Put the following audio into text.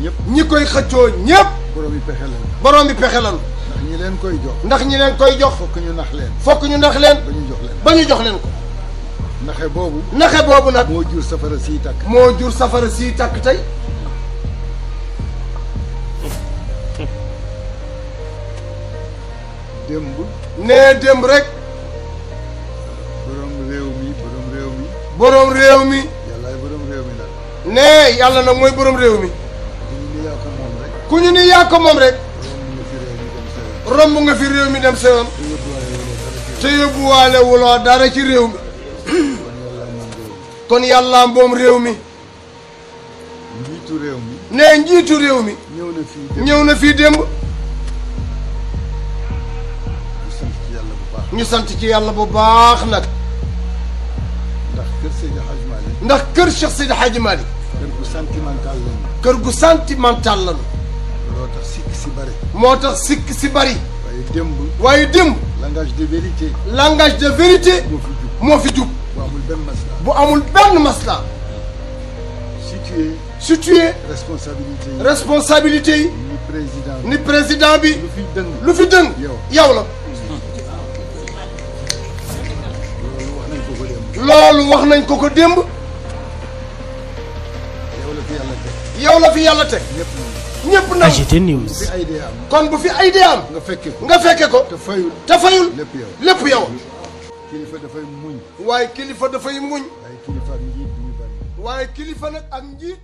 ñëpp. ñi koy xëccoo ñëpp. borom yi pexe lan. borom bi pexe lan. ndax ñi leen koy jox. ndax ñi leen koy jox. fokk ñu nax leen. fokk ñu nax leen. ba ñu jox leen. ba ñu jox leen ko. naxe boobu. naxe boobu nag. moo jur safara sii tàkk. moo jur safara sii tàkk tey. démb. nee démb rek. borom réew mi borom réew mi. borom réew mi. yàllaay borom réew mi nag. nee yàlla nag mooy borom réew mi. ku ñu ni yaa ko moom rek. ku ñu ni yaa ko moom rek. romb nga fi réew mi dem sa yoon. te yóbbuwaale wuloo dara ci réew mi. kon yàlla moom réew mi. njiitu réew mi. nee njiitu réew mi. ñëw na fii démb. ñëw na fii démb. ñu sant ci yàlla bu baax. ñu sant ci yàlla bu baax nag. ndax kër Seydi Hadj Malick. ndax kër Cheikh Seydi Hadji Malick. kër gu sentimental lañu. kër gu sentimental lañu. loo tax sikk si bare. moo tax sikk si bari. waaye démb. waaye démb. langage de vérité. langage de vérité. moo fi jub. moo fi jub. bu amul benn masla. bu amul benn masla. situé. responsabilité yi. responsabilité yi. ni président. ni président bi. lu fi dëng. lu fi dëng. yow la. loolu wax nañ ko ko démb. yow la fi yàlla teg. yow la fi yàlla teg. ñëpp na AGT News. fi ay dee am. kon bu fi ay dee am. nga fekke ko. nga fekke ko. te fayul. te fayul. lépp yow. lépp yow. kilifa dafay muñ. waaye kilifa dafay muñ. waaye kilifa ak njiit du ñu bari. waaye kilifa nag ak njiit.